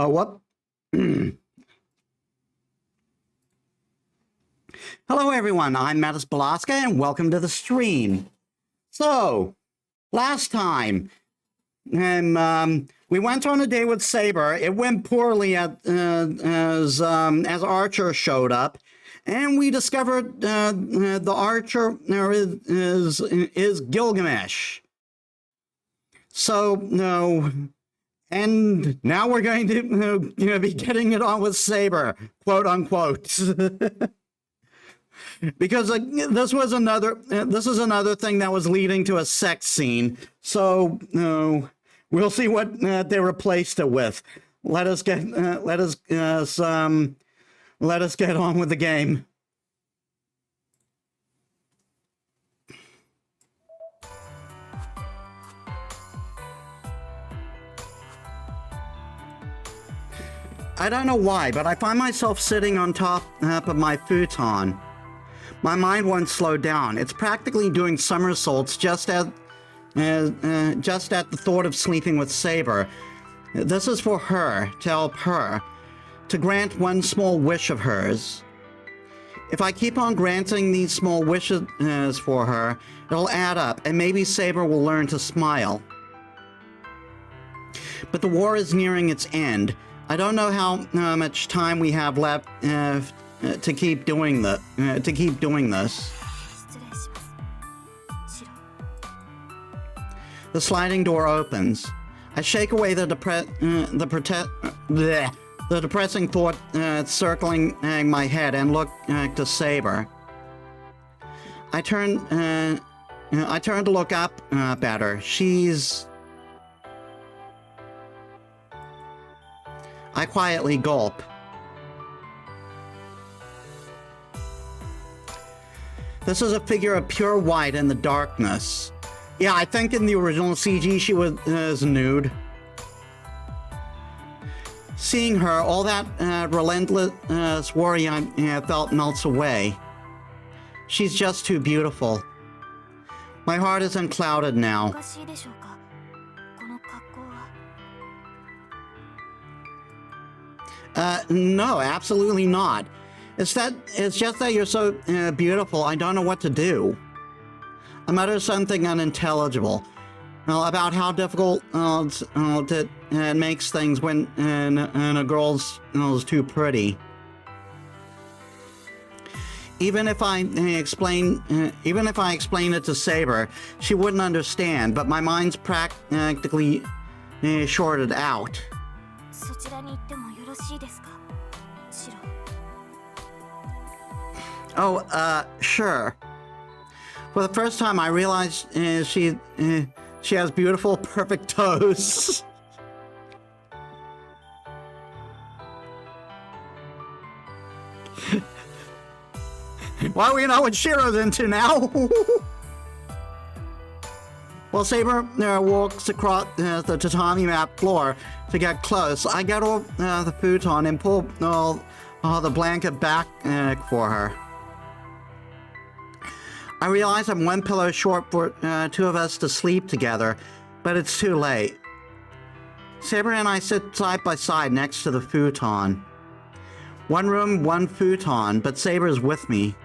Oh, what? Hello, everyone. I'm Metis Balaska, and welcome to the stream. So, last time, we went on a date with Saber. It went poorly as Archer showed up, and we discovered the Archer is Gilgamesh. So, no. And now we're going to be getting it on with Saber, quote unquote, because this is another thing that was leading to a sex scene. So we'll see what they replaced it with. Let us get on with the game. I don't know why, but I find myself sitting on top of my futon. My mind won't slow down. It's practically doing somersaults just at the thought of sleeping with Saber. This is for her, to help her, to grant one small wish of hers. If I keep on granting these small wishes for her, it'll add up, and maybe Saber will learn to smile. But the war is nearing its end. I don't know how much time we have left to keep doing this. The sliding door opens. I shake away the depressing thought circling my head and look to Saber. I turn to look up at her. I quietly gulp. This is a figure of pure white in the darkness. Yeah, I think in the original CG she was nude. Seeing her, all that relentless worry I felt melts away. She's just too beautiful. My heart is unclouded now. No, absolutely not. It's just that you're so beautiful, I don't know what to do. I mutter something unintelligible about how difficult it makes things when a girl's too pretty. Even if I explain it to Saber, she wouldn't understand. But my mind's practically shorted out. Oh, sure. For the first time, I realized she has beautiful, perfect toes. Well, we know what Shiro's into now. While Saber walks across the tatami mat floor to get close, I get off the futon and pull the blanket back for her. I realize I'm one pillow short for two of us to sleep together, but it's too late. Saber and I sit side by side next to the futon. One room, one futon, but Saber's with me.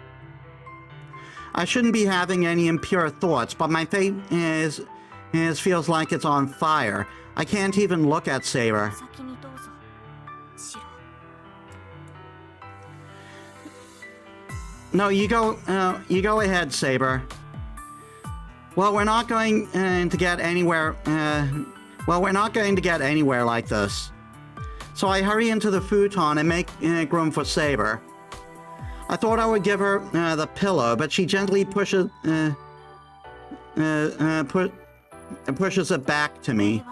I shouldn't be having any impure thoughts, but my fate feels like it's on fire. I can't even look at Saber. No, you go ahead, Saber. Well, we're not going to get anywhere. We're not going to get anywhere like this. So I hurry into the futon and make room for Saber. I thought I would give her the pillow, but she gently pushes it back to me.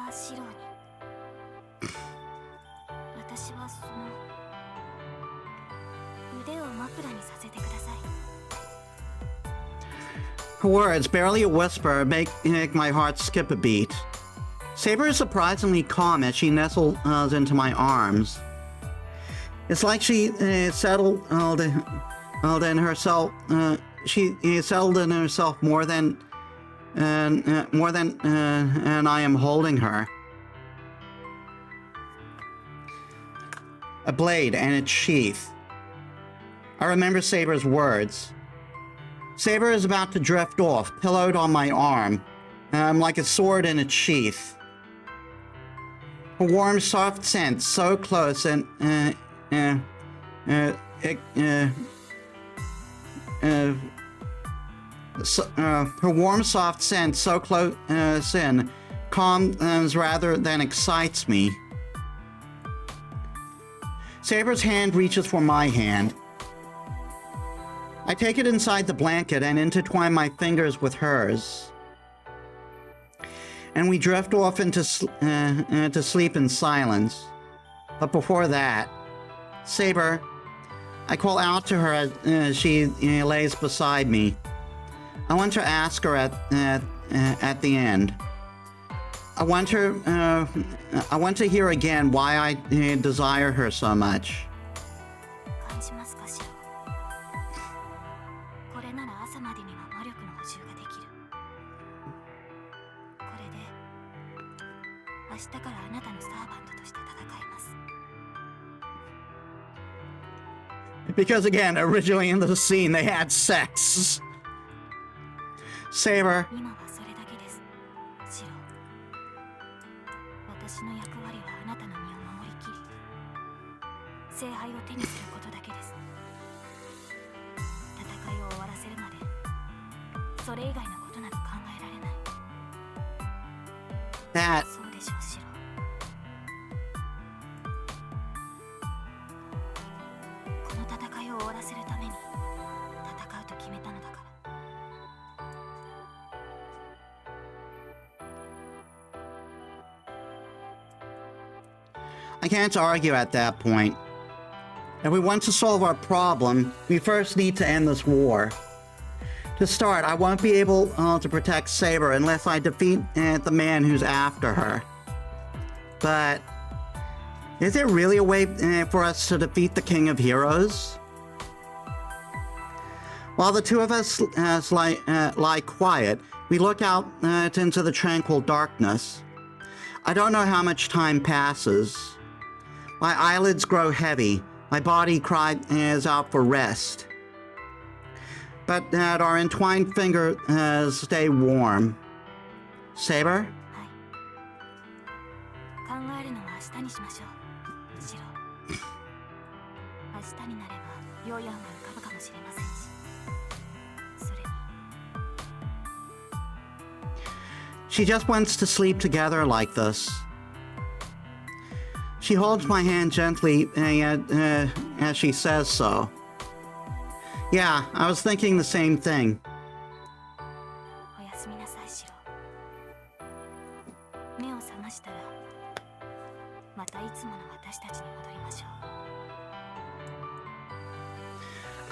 Her words, barely a whisper, make my heart skip a beat. Saber is surprisingly calm as she nestles into my arms. It's like she settled in herself. She settled in herself more than I am holding her. a blade and its sheath. I remember Saber's words. Saber is about to drift off, pillowed on my arm, like a sword in its sheath. Her warm, soft scent so close and her warm, soft scent so close in calms rather than excites me. Saber's hand reaches for my hand. I take it inside the blanket and intertwine my fingers with hers. And we drift off into sleep in silence. But before that, Saber, I call out to her as she lays beside me. I want to ask her at the end. I want to hear again why I desire her so much. Because again, originally in the scene, they had sex. Saber. That. I can't argue at that point. If we want to solve our problem, we first need to end this war. To start, I won't be able to protect Saber unless I defeat the man who's after her. But is there really a way for us to defeat the King of Heroes? While the two of us lie quiet, we look out into the tranquil darkness. I don't know how much time passes. My eyelids grow heavy. My body cries out for rest. But that our entwined fingers stay warm. Saber? She just wants to sleep together like this. She holds my hand gently as she says so. Yeah, I was thinking the same thing.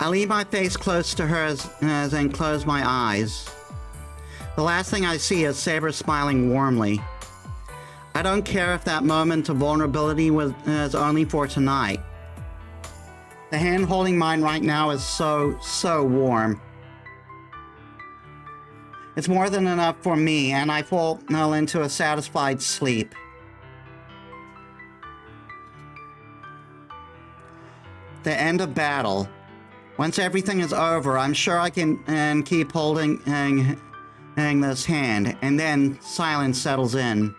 I leave my face close to hers and close my eyes. The last thing I see is Saber smiling warmly. I don't care if that moment of vulnerability was only for tonight. The hand holding mine right now is so warm. It's more than enough for me, and I fall into a satisfied sleep. The end of battle. Once everything is over, I'm sure I can keep holding this hand, and then silence settles in.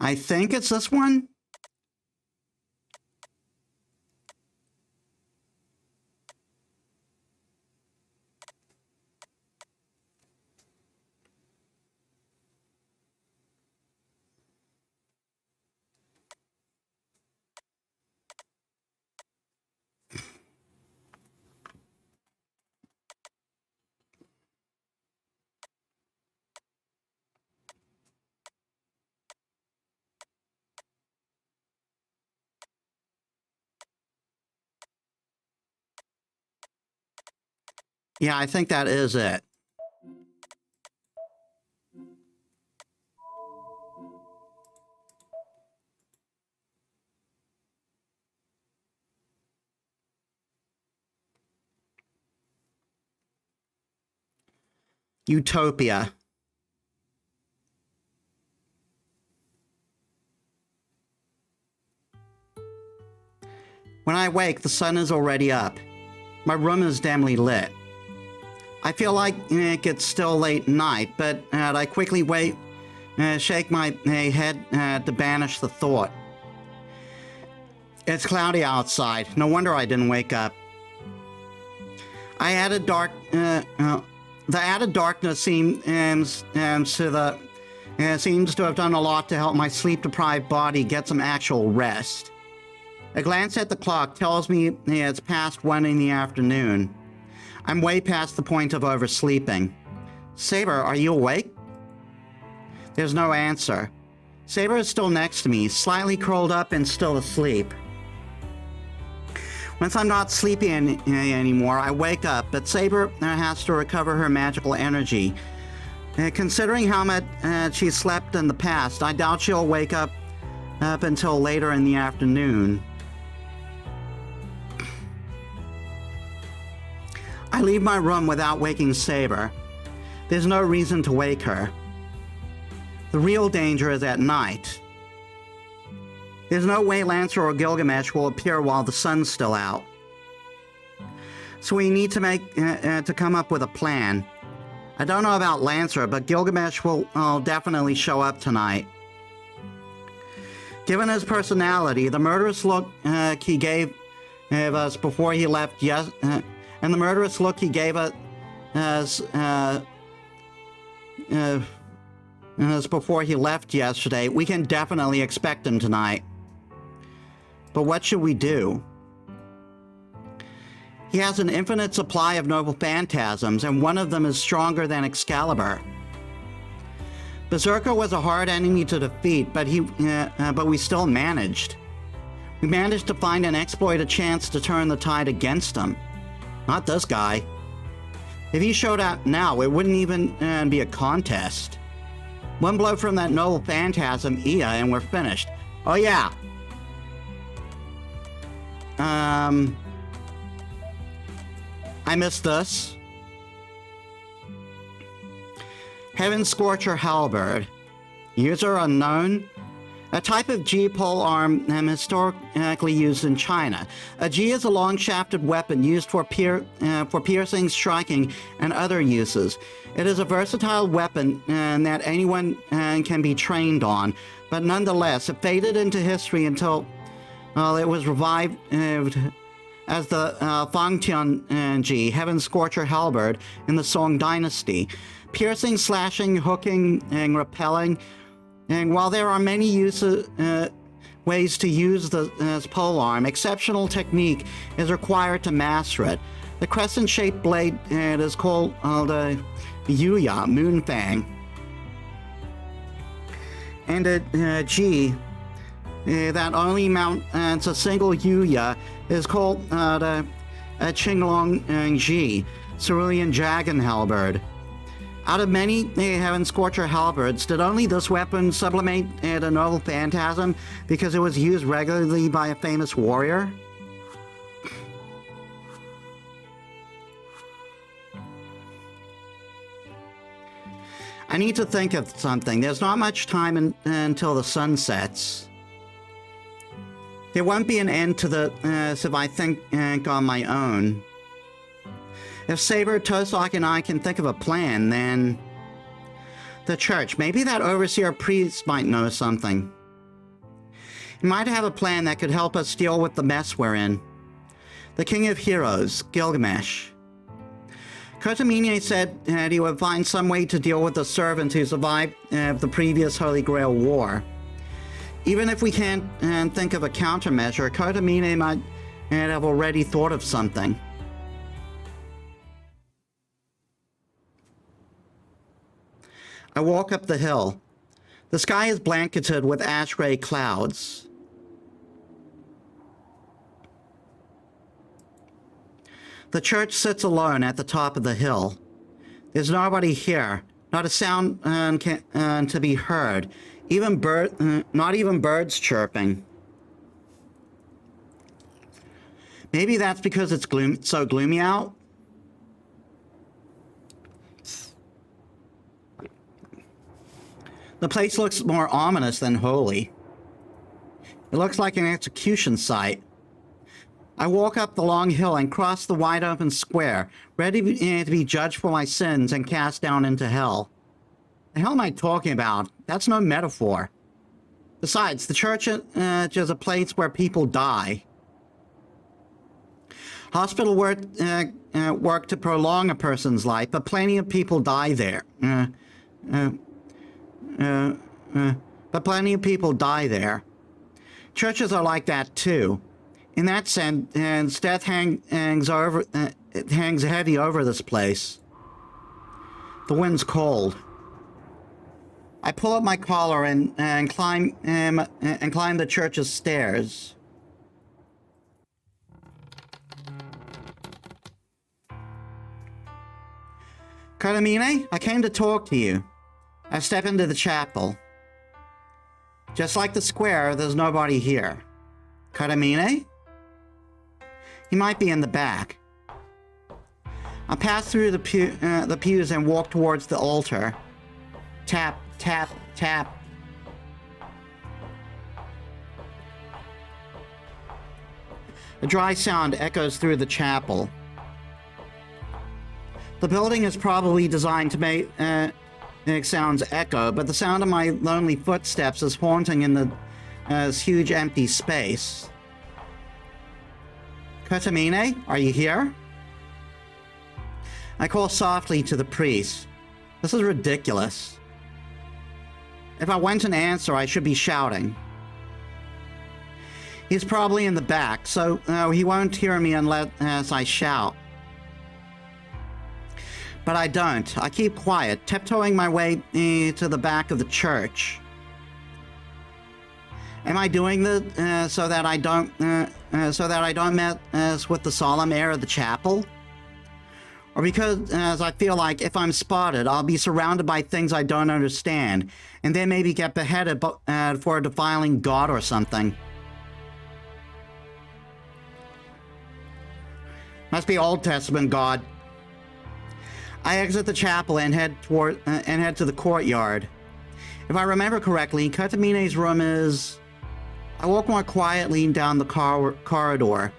I think it's this one. Yeah, I think that is it. Utopia. When I wake, the sun is already up. My room is dimly lit. I feel like it's still late night, but I quickly shake my head to banish the thought. It's cloudy outside. No wonder I didn't wake up. The added darkness seems to have done a lot to help my sleep-deprived body get some actual rest. A glance at the clock tells me it's past 1 in the afternoon. I'm way past the point of oversleeping. Saber, are you awake? There's no answer. Saber is still next to me, slightly curled up and still asleep. Once I'm not sleepy anymore, I wake up, but Saber has to recover her magical energy. Considering how much she slept in the past, I doubt she'll wake up until later in the afternoon. I leave my room without waking Saber. There's no reason to wake her. The real danger is at night. There's no way Lancer or Gilgamesh will appear while the sun's still out. So we need to come up with a plan. I don't know about Lancer, but Gilgamesh will definitely show up tonight. Given his personality, the murderous look he gave us before he left and the murderous look he gave us before he left yesterday, we can definitely expect him tonight. But what should we do? He has an infinite supply of noble phantasms, and one of them is stronger than Excalibur. Berserker was a hard enemy to defeat, but we still managed. We managed to find and exploit a chance to turn the tide against him. Not this guy. If he showed up now, it wouldn't even be a contest. One blow from that noble phantasm, Ia, and we're finished. Oh yeah. I missed this. Heaven Scorcher Halberd. User unknown. A type of G polearm historically used in China. A G is a long-shafted weapon used for piercing, striking, and other uses. It is a versatile weapon that anyone can be trained on, but nonetheless, it faded into history until it was revived as the Fangtian G, Heaven Scorcher Halberd, in the Song Dynasty. Piercing, slashing, hooking, and repelling. And while there are many ways to use the polearm, exceptional technique is required to master it. The crescent-shaped blade is called the Yuya, Moonfang. And a G that only mounts a single Yuya is called the Qinglong Ji, Cerulean Dragon Halberd. Out of many Heaven Scorcher halberds, did only this weapon sublimate a noble phantasm because it was used regularly by a famous warrior? I need to think of something. There's not much time until the sun sets. There won't be an end to this if I think on my own. If Saber, Tosak, and I can think of a plan, then the church. Maybe that overseer priest might know something. He might have a plan that could help us deal with the mess we're in. The King of Heroes, Gilgamesh. Kotomine said that he would find some way to deal with the servants who survived the previous Holy Grail War. Even if we can't think of a countermeasure, Kotomine might have already thought of something. I walk up the hill. The sky is blanketed with ash-gray clouds. The church sits alone at the top of the hill. There's nobody here, not a sound to be heard, not even birds chirping. Maybe that's because it's so gloomy out. The place looks more ominous than holy. It looks like an execution site. I walk up the long hill and cross the wide open square, ready to be judged for my sins and cast down into hell. The hell am I talking about? That's no metaphor. Besides, the church is a place where people die. Hospital work to prolong a person's life, but plenty of people die there. But plenty of people die there. Churches are like that too. In that sense, death hangs heavy over this place. The wind's cold. I pull up my collar and climb the church's stairs. Carmine, I came to talk to you. I step into the chapel. Just like the square, there's nobody here. Carmine? He might be in the back. I pass through the pews and walk towards the altar. Tap, tap, tap. A dry sound echoes through the chapel. The building is probably designed to make sounds echo, but the sound of my lonely footsteps is haunting in this huge empty space. Carmine, are you here? I call softly to the priest. This is ridiculous. If I went and answer, I should be shouting. He's probably in the back, so he won't hear me unless I shout. But I don't. I keep quiet, tiptoeing my way to the back of the church. Am I doing this so that I don't mess with the solemn air of the chapel? Or because I feel like if I'm spotted, I'll be surrounded by things I don't understand, and then maybe get beheaded for defiling God or something? Must be Old Testament God. I exit the chapel and head to the courtyard. If I remember correctly, Carmine's room is... I walk more quietly down the corridor.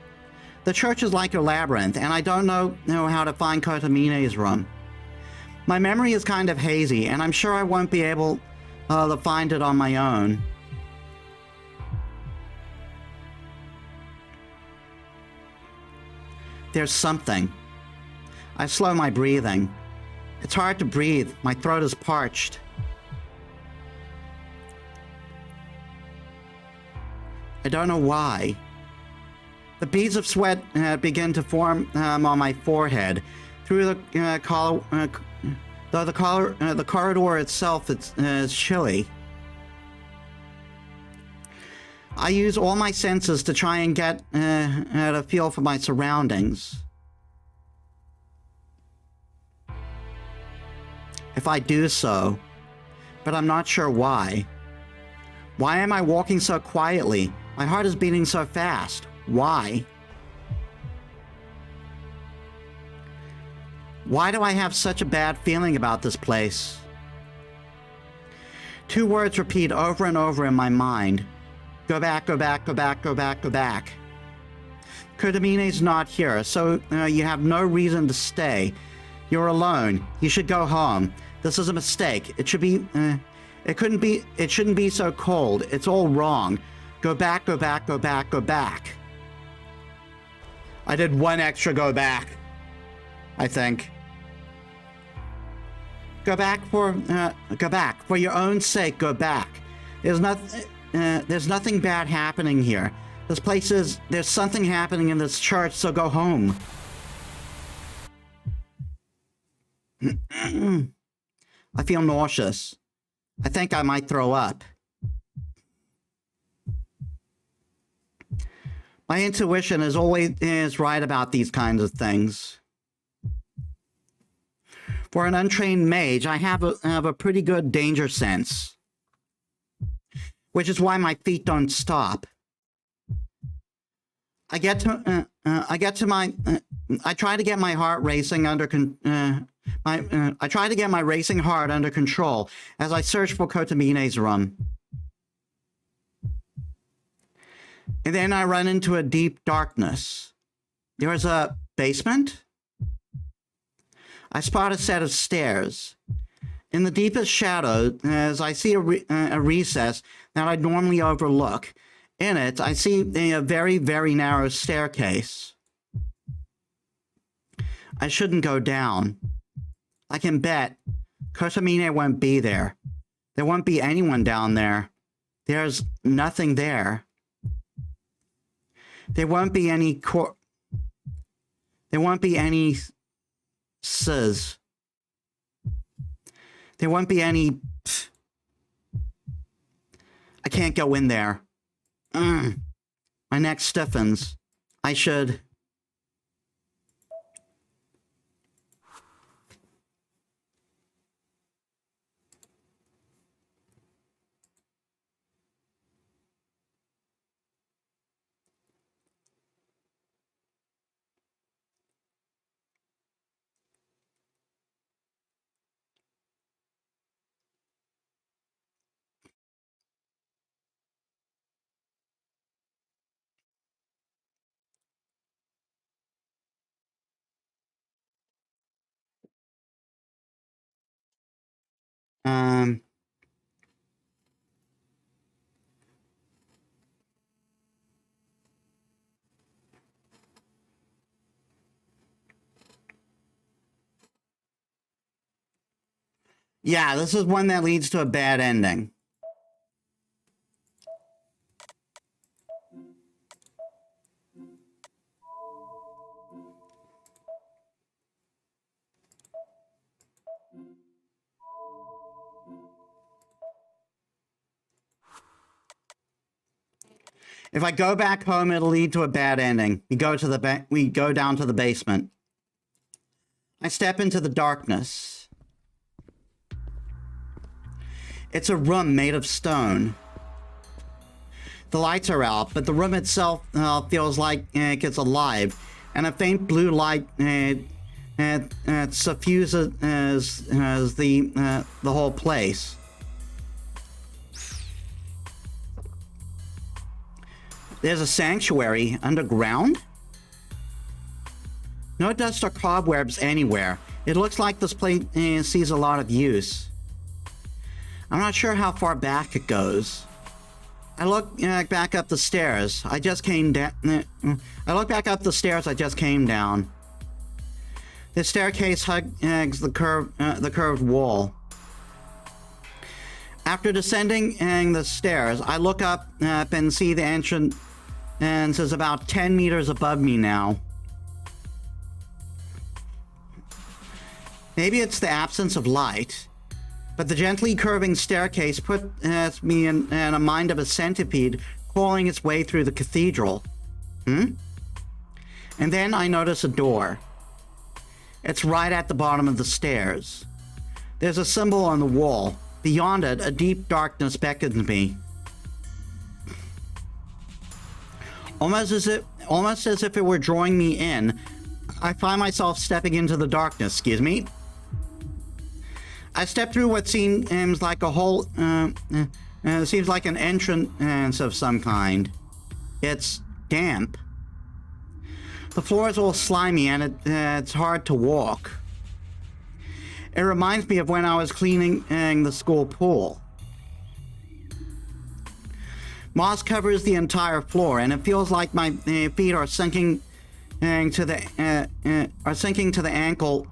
The church is like a labyrinth, and I don't know how to find Carmine's room. My memory is kind of hazy, and I'm sure I won't be able to find it on my own. There's something. I slow my breathing. It's hard to breathe. My throat is parched. I don't know why. The beads of sweat begin to form on my forehead. Through the though the corridor itself is chilly. I use all my senses to try and get a feel for my surroundings. If I do so, but I'm not sure why. Why am I walking so quietly? My heart is beating so fast. Why? Why do I have such a bad feeling about this place? Two words repeat over and over in my mind. Go back, go back, go back, go back, go back. Carmine's not here, so you have no reason to stay. You're alone. You should go home. This is a mistake. It shouldn't be so cold. It's all wrong. Go back, go back, go back, go back. I did one extra go back, I think. Go back for your own sake. Go back. There's nothing bad happening here. There's something happening in this church, so go home. I feel nauseous. I think I might throw up. My intuition is right about these kinds of things. For an untrained mage, I have a pretty good danger sense, which is why my feet don't stop. I try to get my heart racing I try to get my racing heart under control as I search for Kotamine's room. And then I run into a deep darkness. There's a basement. I spot a set of stairs. In the deepest shadow, as I see a recess that I'd normally overlook. In it, I see a very, very narrow staircase. I shouldn't go down. I can bet Kotamine won't be there. There won't be anyone down there. There's nothing there. There won't be any There won't be any sizz. There won't be any... I can't go in there. My neck stiffens. I should... Yeah, this is one that leads to a bad ending. If I go back home, it'll lead to a bad ending. We go down to the basement. I step into the darkness. It's a room made of stone. The lights are out, but the room itself feels like it's alive, and a faint blue light suffuses the whole place. There's a sanctuary underground? No dust or cobwebs anywhere. It looks like this place sees a lot of use. I'm not sure how far back it goes. I look back up the stairs. I just came down. I look back up the stairs I just came down. The staircase hugs the curved wall. After descending the stairs, I look up and see the entrance is about 10 meters above me now. Maybe it's the absence of light, but the gently curving staircase puts me in a mind of a centipede crawling its way through the cathedral. And then I notice a door. It's right at the bottom of the stairs. There's a symbol on the wall. Beyond it, a deep darkness beckons me. Almost as if it were drawing me in, I find myself stepping into the darkness. Excuse me. I step through what seems like a hole. Seems like an entrance of some kind. It's damp. The floor is all slimy and it's hard to walk. It reminds me of when I was cleaning the school pool. Moss covers the entire floor, and it feels like my feet are sinking to the ankle,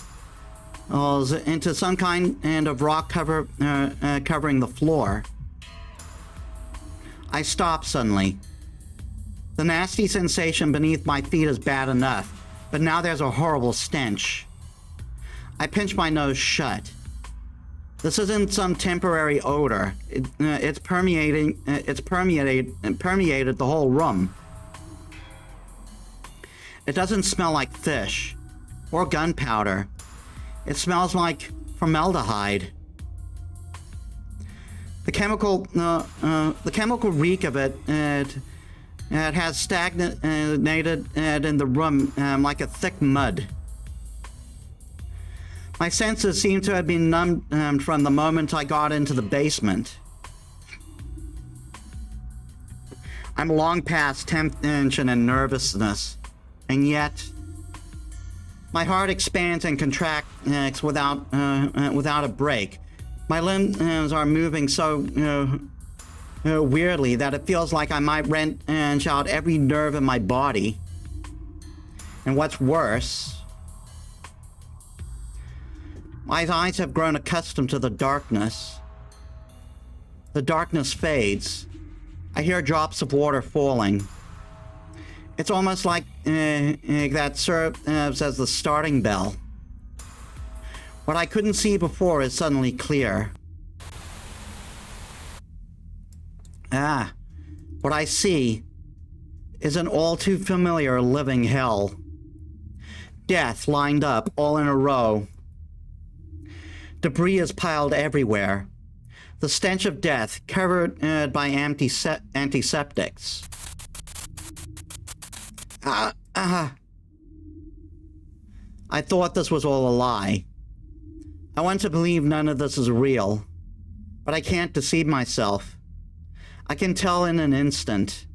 into some kind of rock covering the floor. I stop suddenly. The nasty sensation beneath my feet is bad enough, but now there's a horrible stench. I pinch my nose shut. This isn't some temporary odor. It's permeated the whole room. It doesn't smell like fish or gunpowder. It smells like formaldehyde. The chemical reek of it has stagnated in the room like a thick mud. My senses seem to have been numbed from the moment I got into the basement. I'm long past tension and nervousness, and yet my heart expands and contracts without a break. My limbs are moving so weirdly that it feels like I might wrench out every nerve in my body. And what's worse, my eyes have grown accustomed to the darkness. The darkness fades. I hear drops of water falling. It's almost like that serves as the starting bell. What I couldn't see before is suddenly clear. What I see is an all too familiar living hell. Death lined up all in a row. Debris is piled everywhere. The stench of death covered by antiseptics. I thought this was all a lie. I want to believe none of this is real, but I can't deceive myself. I can tell in an instant.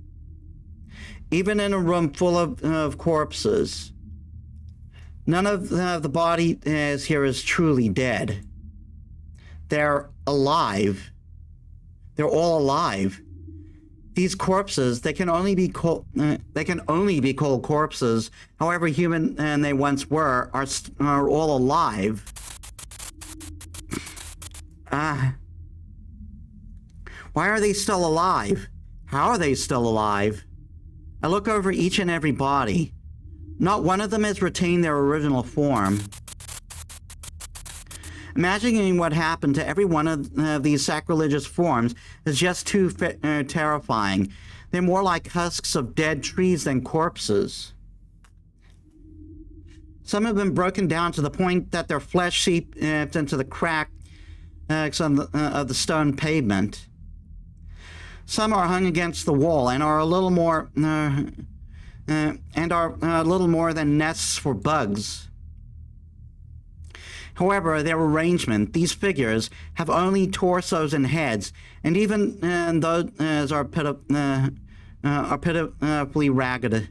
Even in a room full of corpses, none of the body here is truly dead. They're alive. They're all alive. These corpses, they can only be called corpses. However human they once were, are all alive. Why are they still alive? How are they still alive? I look over each and every body. Not one of them has retained their original form. Imagining what happened to every one of these sacrilegious forms is just too terrifying. They're more like husks of dead trees than corpses. Some have been broken down to the point that their flesh seeps into the cracks of the stone pavement. Some are hung against the wall and are a little more than nests for bugs. However, their arrangement, these figures, have only torsos and heads, and even those are pitifully ragged.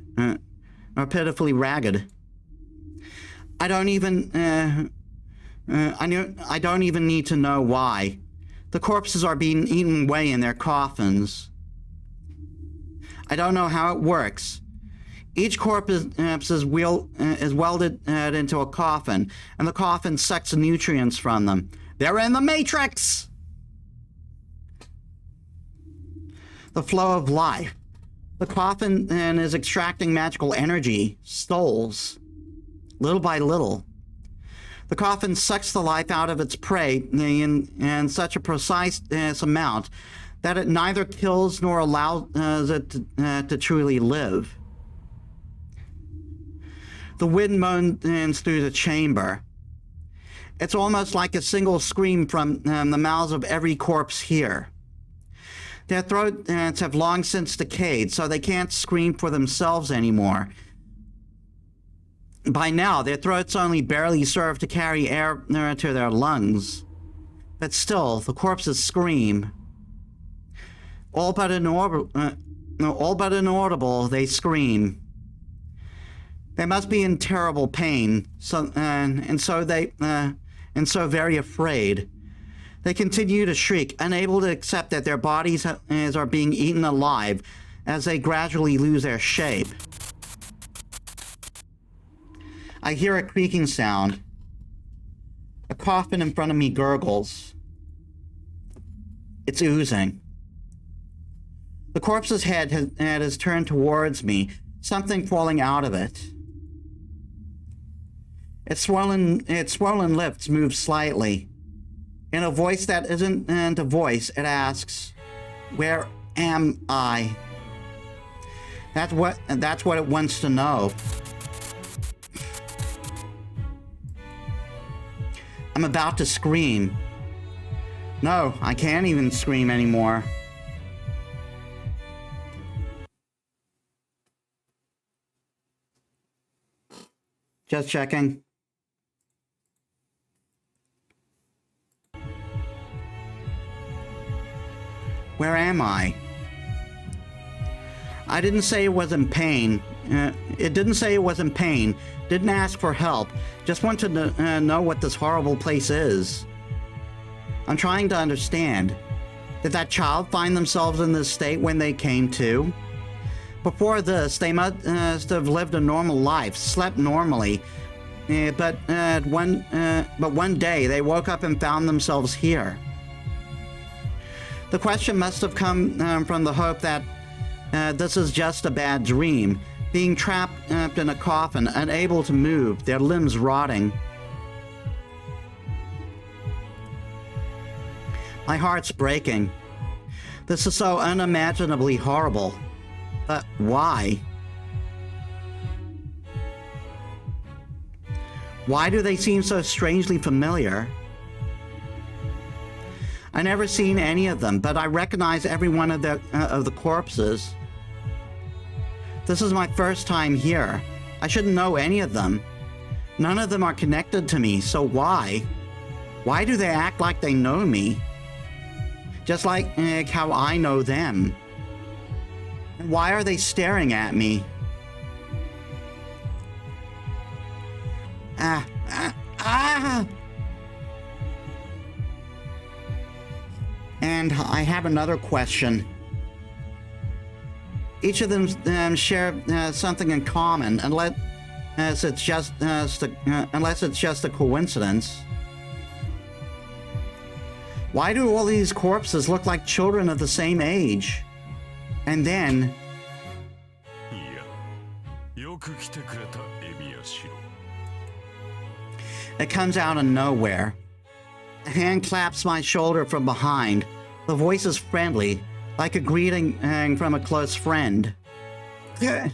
I don't even need to know why. The corpses are being eaten away in their coffins. I don't know how it works. Each corpse is welded into a coffin, and the coffin sucks the nutrients from them. They're in the Matrix! The flow of life. The coffin is extracting magical energy, souls, little by little. The coffin sucks the life out of its prey in such a precise amount that it neither kills nor allows it to truly live. The wind moans through the chamber. It's almost like a single scream from the mouths of every corpse here. Their throats have long since decayed, so they can't scream for themselves anymore. By now, their throats only barely serve to carry air to their lungs. But still, the corpses scream. All but inaudible, they scream. They must be in terrible pain, and so very afraid. They continue to shriek, unable to accept that their bodies are being eaten alive as they gradually lose their shape. I hear a creaking sound. A coffin in front of me gurgles. It's oozing. The corpse's head has turned towards me, something falling out of it. Its swollen lips move slightly. In a voice that isn't a voice, it asks, "Where am I?" That's what it wants to know. I'm about to scream. No, I can't even scream anymore. Just checking. Where am I? I didn't say it was in pain. It didn't say it was in pain. Didn't ask for help. Just wanted to know what this horrible place is. I'm trying to understand. Did that child find themselves in this state when they came to? Before this, they must have lived a normal life, slept normally. But one day, they woke up and found themselves here. The question must have come from the hope that this is just a bad dream, being trapped in a coffin, unable to move, their limbs rotting. My heart's breaking. This is so unimaginably horrible. But why? Why do they seem so strangely familiar? I never seen any of them, but I recognize every one of the corpses. This is my first time here. I shouldn't know any of them. None of them are connected to me, so why? Why do they act like they know me? Just like how I know them. Why are they staring at me? And I have another question. Each of them share something in common, unless it's just a coincidence. Why do all these corpses look like children of the same age? And then... It comes out of nowhere. A hand claps my shoulder from behind. The voice is friendly, like a greeting from a close friend. I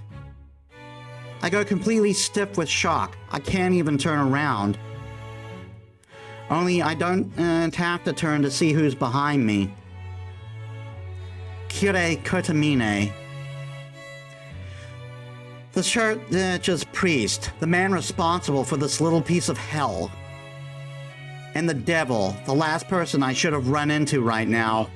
go completely stiff with shock. I can't even turn around. Only I don't have to turn to see who's behind me. Kire Kotamine. The church's priest, the man responsible for this little piece of hell. And the devil, the last person I should have run into right now.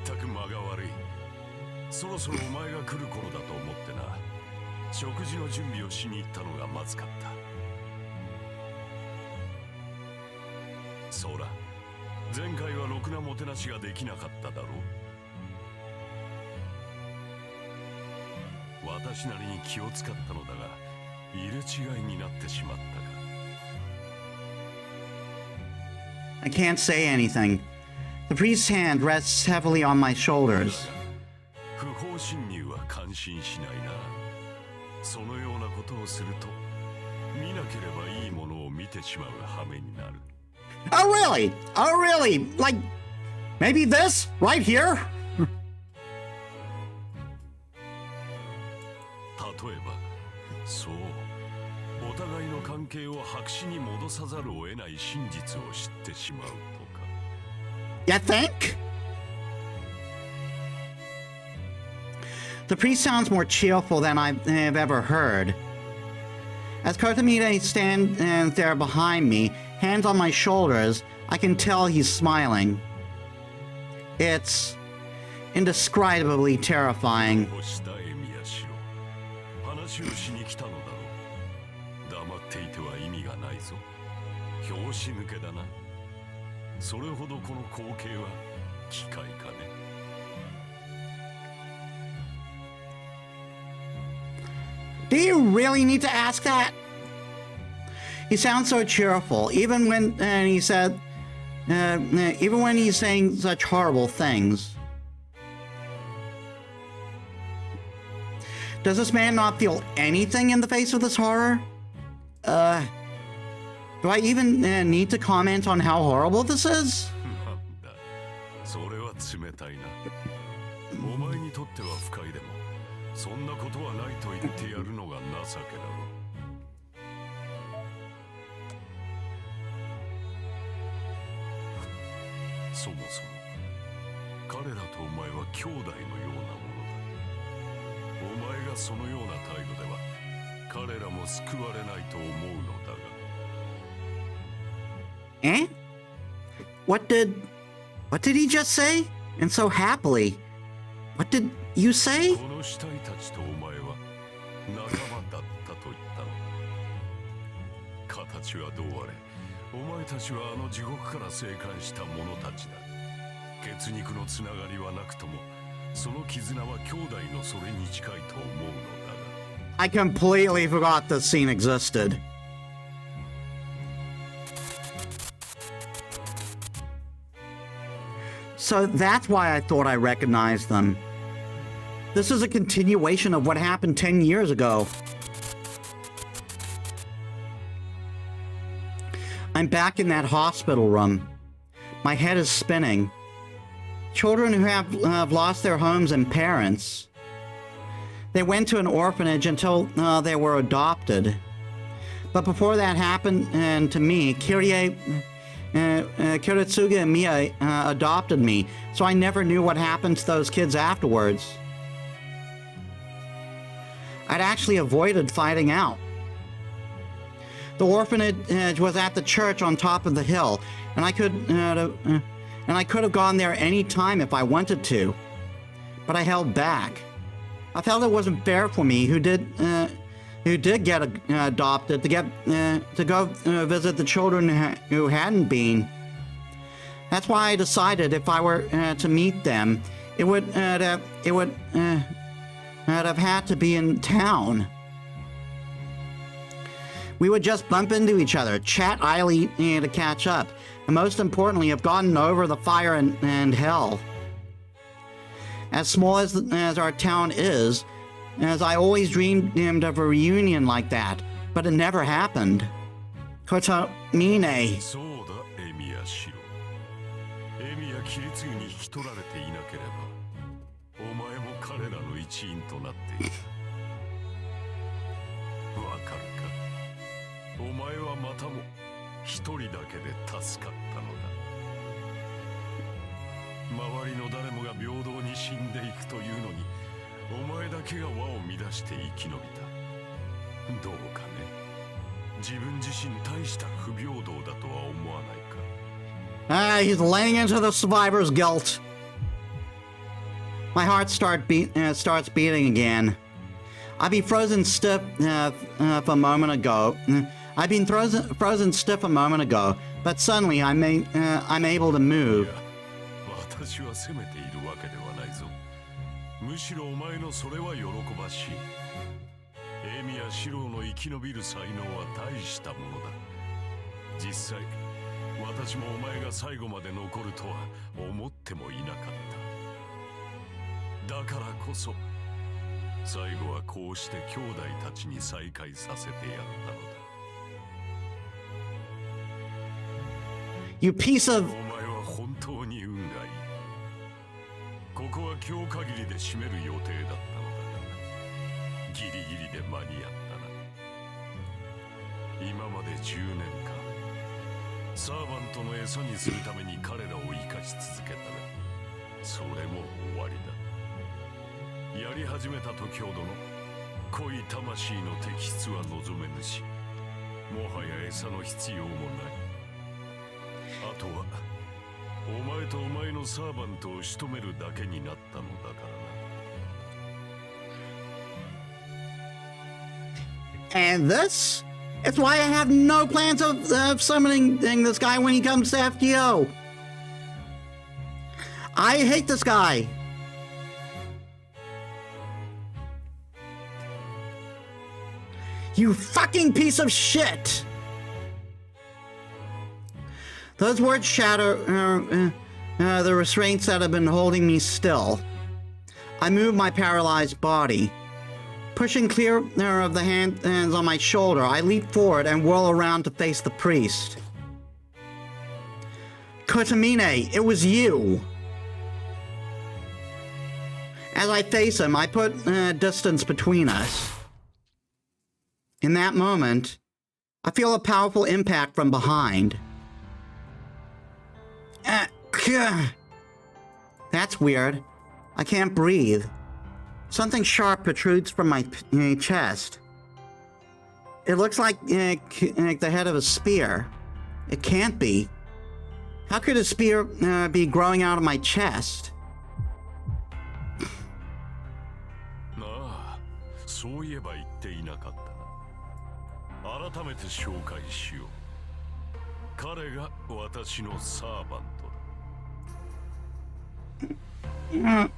I can't say anything. The priest's hand rests heavily on my shoulders. Oh really? Oh really? Like, maybe this? Right here? You think? The priest sounds more cheerful than I have ever heard. As Kotamine stands there behind me, hands on my shoulders, I can tell he's smiling. It's indescribably terrifying. Do you really need to ask that? He sounds so cheerful, even when he said, even when he's saying such horrible things. Does this man not feel anything in the face of this horror? Do I even need to comment on how horrible this is? そもそも彼らとお前は兄弟のようなものだ。お前がそのような態度では彼らも救われないと思うのだが。Eh? What did he just say? And so happily. What did you say? この死体たちとお前は仲間だったと言ったのだ。形はどうあれ、お前たちはあの地獄から生還した者たちだ。血肉のつながりはなくとも、その絆は兄弟のそれに近いと思うのだが。I completely forgot this scene existed. So that's why I thought I recognized them. This is a continuation of what happened 10 years ago. I'm back in that hospital room. My head is spinning. Children who have lost their homes and parents. They went to an orphanage until they were adopted. But before that happened to me, Kiritsuga and Mia adopted me, so I never knew what happened to those kids afterwards. I'd actually avoided finding out. The orphanage was at the church on top of the hill, and I could have gone there any time if I wanted to, but I held back. I felt it wasn't fair for me, who did get adopted, to go visit the children who hadn't been. That's why I decided if I were to meet them, it would have had to be in town. We would just bump into each other, chat idly to catch up, and most importantly, have gotten over the fire and hell. As small as our town is, as I always dreamed of a reunion like that, but it never happened. Kotomine. そうだ、エミやシロ。エミやキリツユに引き取られていなければ、お前も彼らの一員となっていた。わかるか？お前はまたも一人だけで助かったのだ。周りの誰もが平等に死んでいくというのに、お前だけが輪を乱して生き延びた。どうかね。自分自身大した不平等だとは思わないか。He's laying into the survivor's guilt. My heart starts beating again. I'd be frozen stiff a moment ago. I'd been frozen stiff a moment ago, but suddenly I'm able to move. 私は責めているわけではないぞ。むしろお前のそれは喜ばしい。エミやシローの生き延びる才能は大したものだ。実際、私もお前が最後まで残るとは思ってもいなかった。だからこそ、最後はこうして兄弟たちに再会させてやったのだ。You piece of... お前は本当に運がいい。ここは今日限りで閉める予定だったのだが、ギリギリで間に合ったな。今まで10年間、サーバントの餌にするために彼らを生かし続けたが、それも終わりだ。やり始めた時ほどの濃い魂の摘出は望めぬし、もはや餌の必要もない。あとはお前とお前のサーバントを仕留めるだけになったのだからな。And this? It's why I have no plans of summoning this guy when he comes to FTO. I hate this guy. You fucking piece of shit. Those words shatter the restraints that have been holding me still. I move my paralyzed body. Pushing clear of the hands on my shoulder, I leap forward and whirl around to face the priest. Kotomine, it was you. As I face him, I put distance between us. In that moment, I feel a powerful impact from behind. That's weird. I can't breathe. Something sharp protrudes from my chest. It looks like the head of a spear. It can't be. How could a spear be growing out of my chest? ああ、そういえば言っていなかったな。改めて紹介しよう。彼が私のサーバントだ。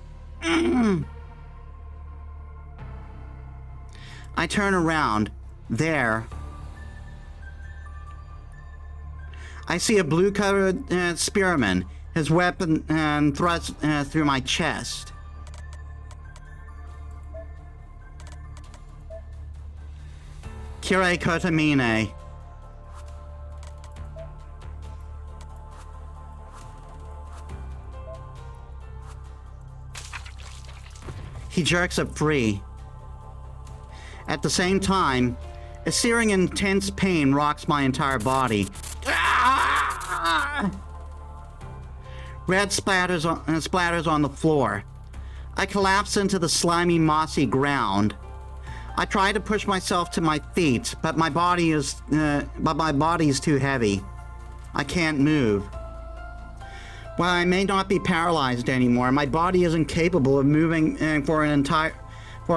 I turn around. There. I see a blue-covered spearman, his weapon thrust through my chest. Kirei Kotamine. He jerks it free. At the same time, a searing, intense pain rocks my entire body. Red splatters on the floor. I collapse into the slimy, mossy ground. I try to push myself to my feet, but my body is too heavy. I can't move. While I may not be paralyzed anymore, my body isn't capable of moving for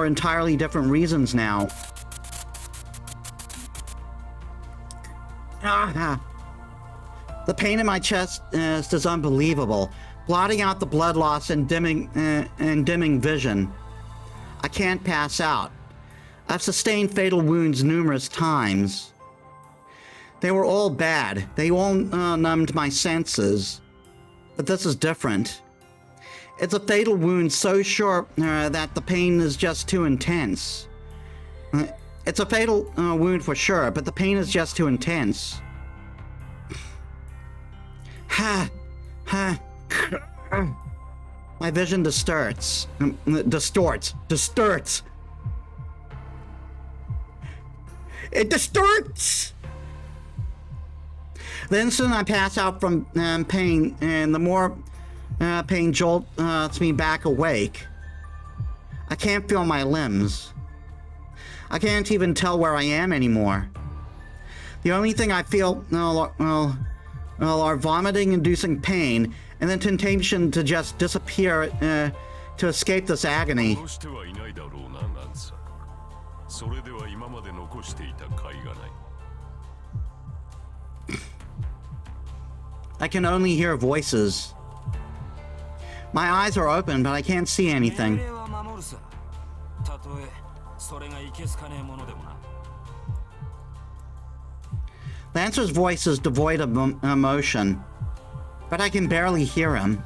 entirely different reasons now. The pain in my chest is unbelievable, blotting out the blood loss and dimming vision. I can't pass out. I've sustained fatal wounds numerous times. They were all bad. They all numbed my senses. But this is different. It's a fatal wound so sharp that the pain is just too intense. It's a fatal wound for sure, but the pain is just too intense. My vision distorts. It distorts! The instant I pass out from pain, and the more pain jolts me back awake. I can't feel my limbs. I can't even tell where I am anymore. The only thing I feel are vomiting-inducing pain and the temptation to just disappear to escape this agony. I can only hear voices. My eyes are open, but I can't see anything. Lancer's voice is devoid of emotion, but I can barely hear him.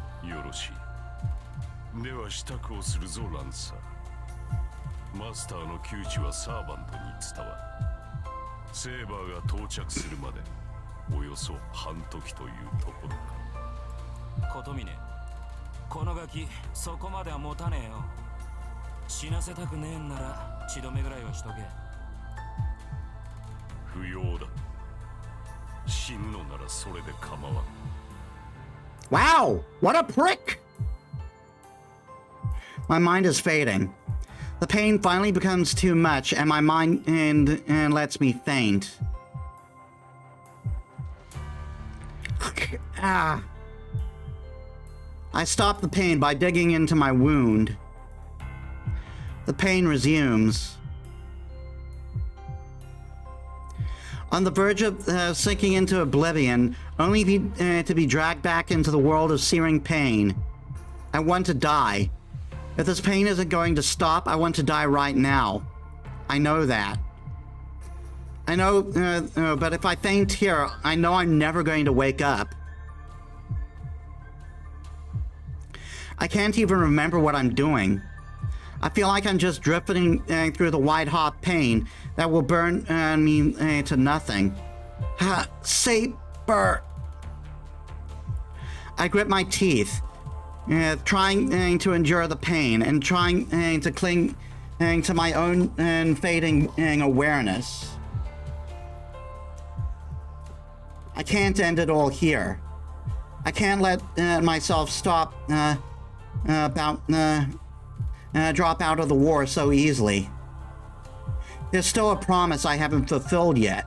Wow, what a prick! My mind is fading. The pain finally becomes too much, and my mind and lets me faint. I stop the pain by digging into my wound. The pain resumes. On the verge of sinking into oblivion, only to be dragged back into the world of searing pain. I want to die. If this pain isn't going to stop, I want to die right now. I know that. I know, but if I faint here, I know I'm never going to wake up. I can't even remember what I'm doing. I feel like I'm just drifting through the white-hot pain that will burn me to nothing. Saber! I grip my teeth, trying to endure the pain and trying to cling to my own fading awareness. I can't end it all here. I can't let myself drop out of the war so easily. There's still a promise I haven't fulfilled yet.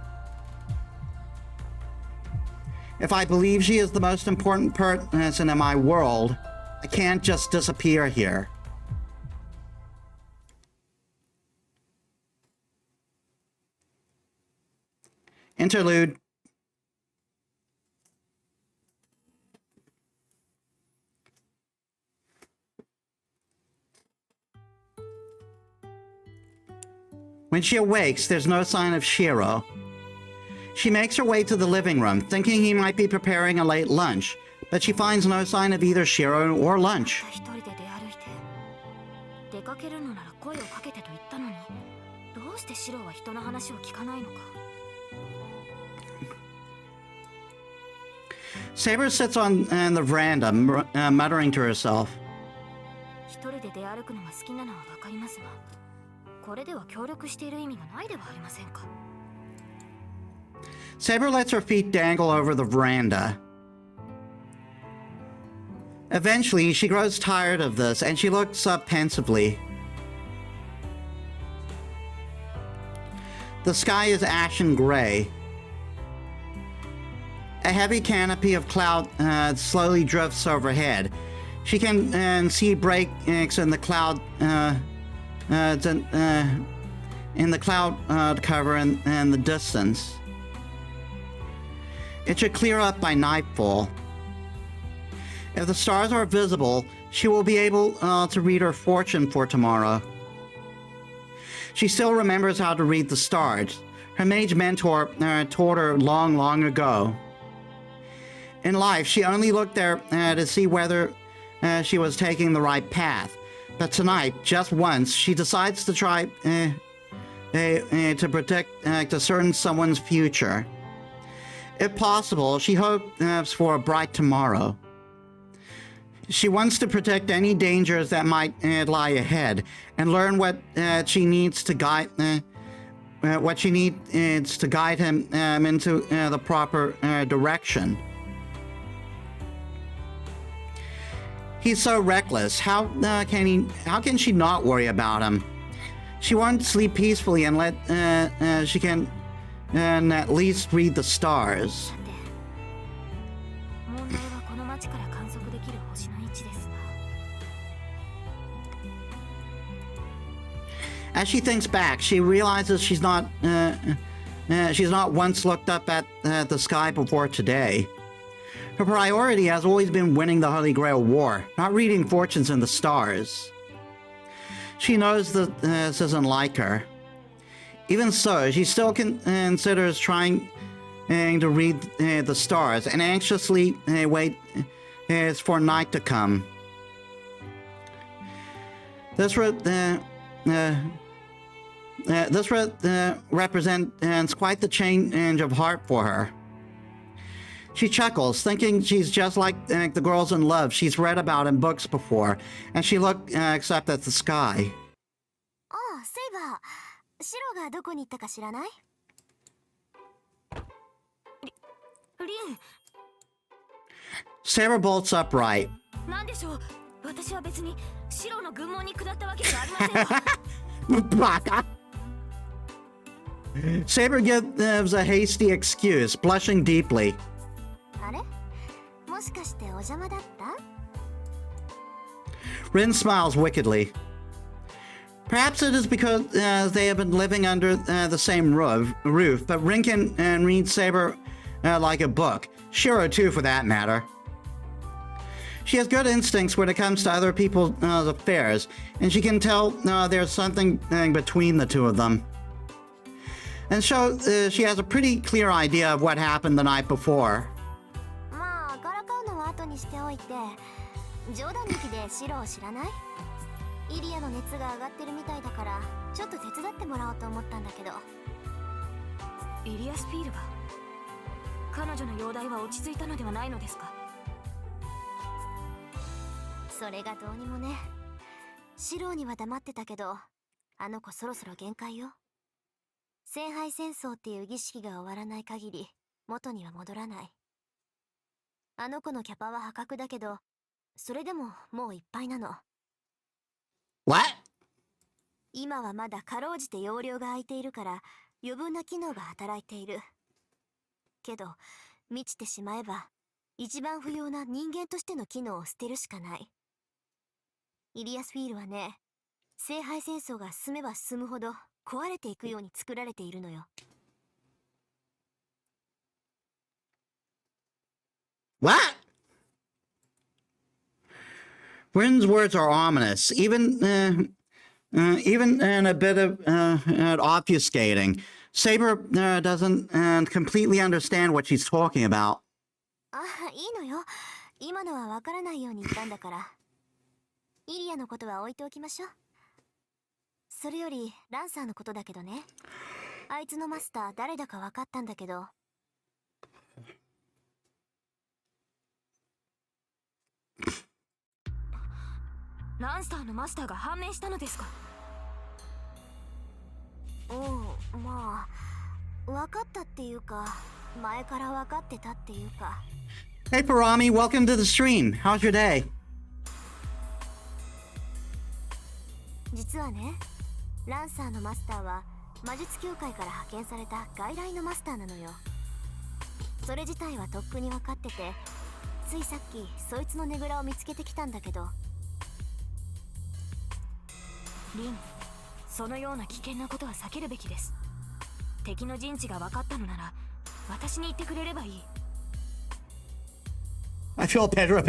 If I believe she is the most important person in my world, I can't just disappear here. Interlude. When she awakes, there's no sign of Shiro. She makes her way to the living room, thinking he might be preparing a late lunch, but she finds no sign of either Shiro or lunch. Saber sits on the veranda, muttering to herself. Saber lets her feet dangle over the veranda. Eventually, she grows tired of this, and she looks up pensively. The sky is ashen gray. A heavy canopy of cloud slowly drifts overhead. She can see breaks in the cloud cover in the distance. It should clear up by nightfall. If the stars are visible, she will be able to read her fortune for tomorrow. She still remembers how to read the stars. Her mage mentor taught her long, long ago. In life, she only looked there to see whether she was taking the right path. But tonight, just once, she decides to try to predict a certain someone's future. If possible, she hopes for a bright tomorrow. She wants to predict any dangers that might lie ahead and learn what she needs to guide him into the proper direction. He's so reckless. How can she not worry about him? She wants to sleep peacefully and she can at least read the stars. As she thinks back, she realizes she's not once looked up at the sky before today. Her priority has always been winning the Holy Grail War, not reading fortunes in the stars. She knows that this isn't like her. Even so, she still considers trying to read the stars and anxiously waits for night to come. This represents quite the change of heart for her. She chuckles, thinking she's just like the girls in love she's read about in books before, and she looks up at the sky. Oh, Saber, Shiro ga doko ni itta ka shiranai? Rin. Saber bolts upright. Nandeshou? Watashi wa betsu ni Shiro no gunmon ni kudatta wake de wa arimasen yo. Baka. Saber gives a hasty excuse, blushing deeply. Rin smiles wickedly. Perhaps it is because they have been living under the same roof, but Rin can read Saber like a book. Shiro too, for that matter. She has good instincts when it comes to other people's affairs, and she can tell there's something between the two of them. And so she has a pretty clear idea of what happened the night before. あの子のキャパは破格だけど、それでももういっぱいなの。 What? 今はまだかろうじて容量が空いているから余分な機能が働いている。けど満ちてしまえば一番不要な人間としての機能を捨てるしかない。イリアスフィールはね、聖杯戦争が進めば進むほど壊れていくように作られているのよ。What? Rin's words are ominous, even and a bit of obfuscating. Saber doesn't completely understand what she's talking about. あ、いいのよ。今のはわからないように言ったんだから。イリアのことは置いておきましょう。それよりランサーのことだけどね。あいつのマスター誰だか分かったんだけど。ランサーのマスターが判明したのですか？うん、まあ分かったっていうか、前から分かってたっていうか。Hey Parami, welcome to the stream. How's your day? 実はね、ランサーのマスターは魔術協会から派遣された外来のマスターなのよ。それ自体はとっくに分かってて、ついさっきそいつのねぐらを見つけてきたんだけど。リン、そのような危険なことは避けるべきです。敵の陣地が分かったのなら私に言ってくれればいい。I feel Pedro.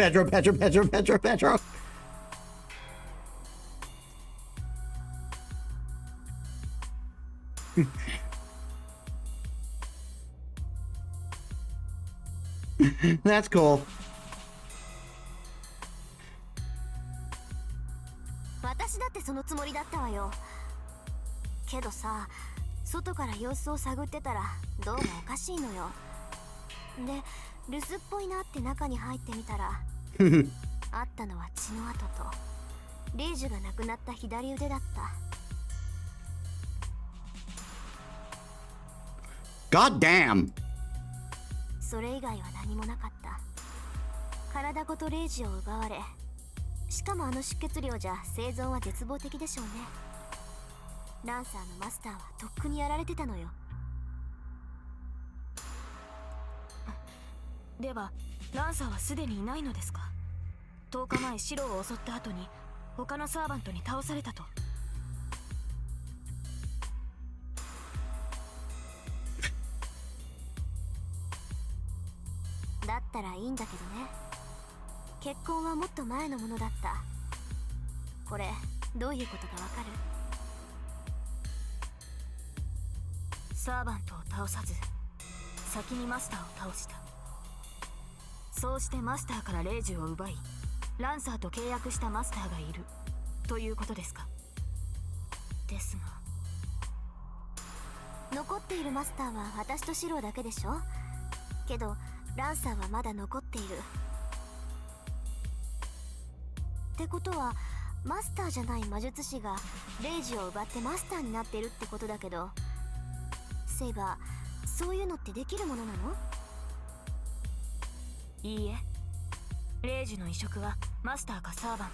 That's cool. 私だってそのつもりだったわよ。けどさ、外から様子を探ってたらどうもおかしいのよ。で、留守っぽいなって中に入ってみたらあったのは血の跡とレイジュが亡くなった左腕だった。 God damn. それ以外は何もなかった。体ごとレイジを奪われ、しかもあの出血量じゃ生存は絶望的でしょうね。ランサーのマスターはとっくにやられてたのよ。ではランサーはすでにいないのですか？10日前シロを襲った後に他のサーバントに倒されたと。だったらいいんだけどね。結婚はもっと前のものだった。これどういうことかわかる？サーバントを倒さず先にマスターを倒した。そうしてマスターからレイジを奪い、ランサーと契約したマスターがいるということですか？ですが残っているマスターは私とシローだけでしょ。けどランサーはまだ残っているってことは、マスターじゃない魔術師がレイジを奪ってマスターになってるってことだけど、セイバー、そういうのってできるものなの？いいえ、レイジの移植はマスターかサーバント、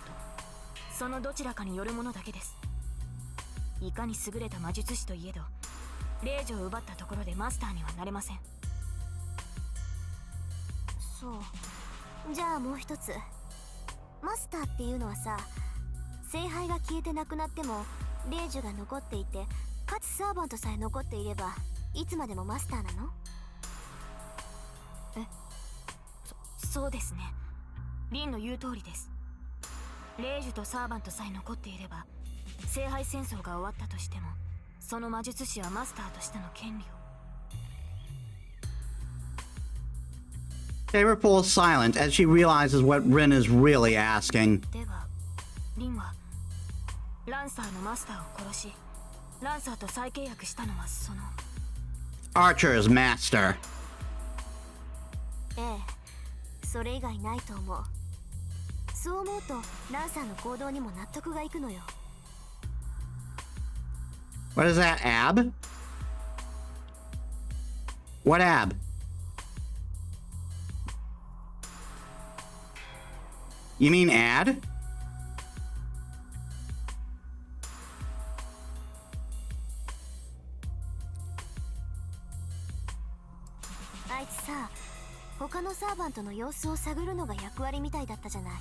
そのどちらかによるものだけです。いかに優れた魔術師といえど、レイジを奪ったところでマスターにはなれません。そう、じゃあもう一つ。マスターっていうのはさ、聖杯が消えてなくなってもレイジュが残っていて、かつサーバントさえ残っていればいつまでもマスターなの？そうですね。リンの言う通りです。レイジュとサーバントさえ残っていれば、聖杯戦争が終わったとしてもその魔術師はマスターとしての権利を。Saber falls silent as she realizes what Rin is really asking. ではリンはランサーのマスターを殺し、ランサーと再契約したのはその Archer's master. ええ、それ以外ないと思う。そう思うとランサーの行動にも納得がいくのよ。 What is that, ab? What ab? You mean add?あいつさ、他のサーバントの様子を探るのが役割みたいだったじゃない。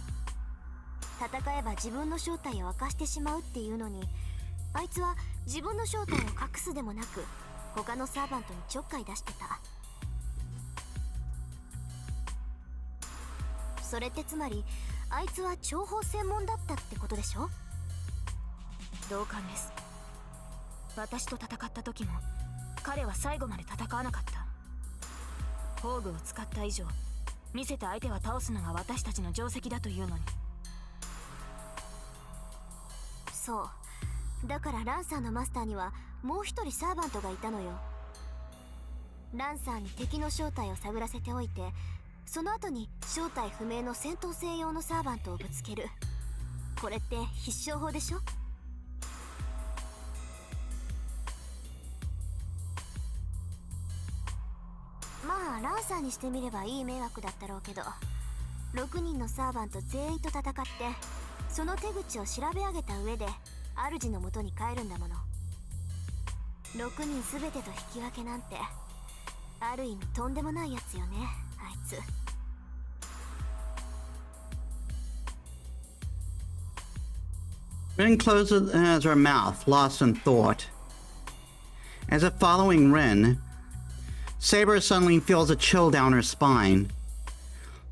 戦えば自分の正体を明かしてしまうっていうのに、あいつは自分の正体を隠すでもなく他のサーバントにちょっかい出してた。それってつまりあいつは諜報専門だったってことでしょ。同感です。私と戦った時も彼は最後まで戦わなかった。宝具を使った以上見せた相手は倒すのが私たちの定石だというのに。そうだからランサーのマスターにはもう一人サーバントがいたのよ。ランサーに敵の正体を探らせておいて、その後に正体不明の戦闘性用のサーバントをぶつける。これって必勝法でしょ。まあランサーにしてみればいい迷惑だったろうけど、6人のサーバント全員と戦ってその手口を調べ上げた上で主の元に帰るんだもの。6人全てと引き分けなんてある意味とんでもないやつよね、あいつ。Rin closes her mouth, lost in thought. As if following Rin, Saber suddenly feels a chill down her spine.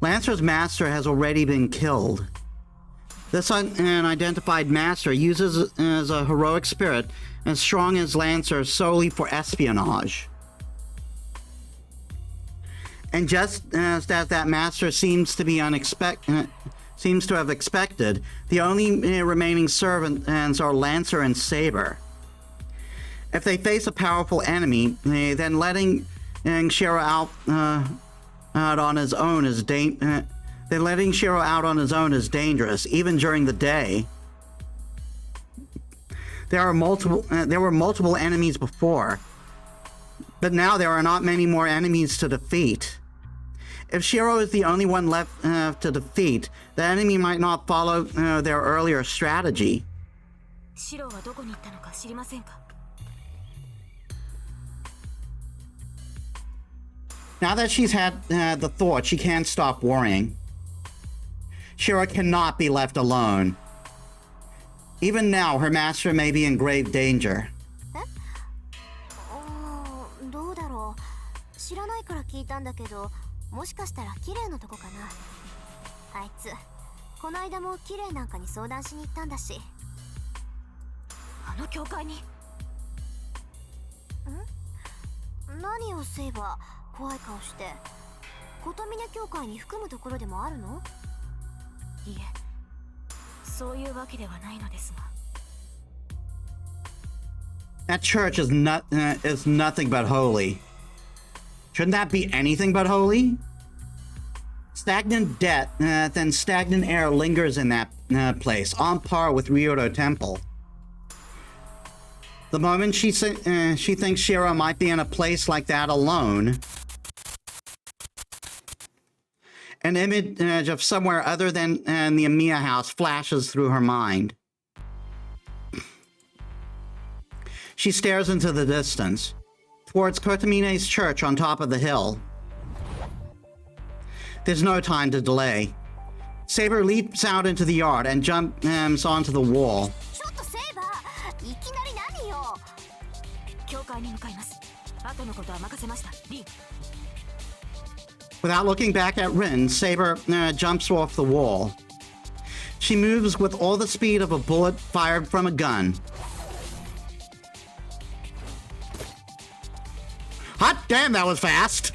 Lancer's master has already been killed. This unidentified master uses as a heroic spirit as strong as Lancer solely for espionage. And just as that master seems to have expected, the only remaining servants are Lancer and Saber. If they face a powerful enemy, then letting Shiro out on his own is dangerous, even during the day. There were multiple enemies before, but now there are not many more enemies to defeat. If Shiro is the only one left to defeat, the enemy might not follow their earlier strategy. シロはどこに行ったのか知りませんか？ Now that she's had the thought, she can't stop worrying. Shiro cannot be left alone. Even now, her master may be in grave danger. どうだろう。知らないから聞いたんだけど、もしかしたら綺麗なとこかな。あいつ、この間も綺麗なんかに相談しに行ったんだし。あの教会に？ん？何をすれば怖い顔して。琴峰教会に含むところでもあるの？いえ、そういうわけではないのですが。That church is nothing but holy. Shouldn't that be anything but holy? Stagnant debt, then stagnant air lingers in that place, on par with Ryoto Temple. The moment she thinks Shiro might be in a place like that alone, an image of somewhere other than the Amiya house flashes through her mind. She stares into the distance, towards Kotomine's church on top of the hill. There's no time to delay. Saber leaps out into the yard and jumps onto the wall. Without looking back at Rin, Saber jumps off the wall. She moves with all the speed of a bullet fired from a gun. Hot damn, that was fast!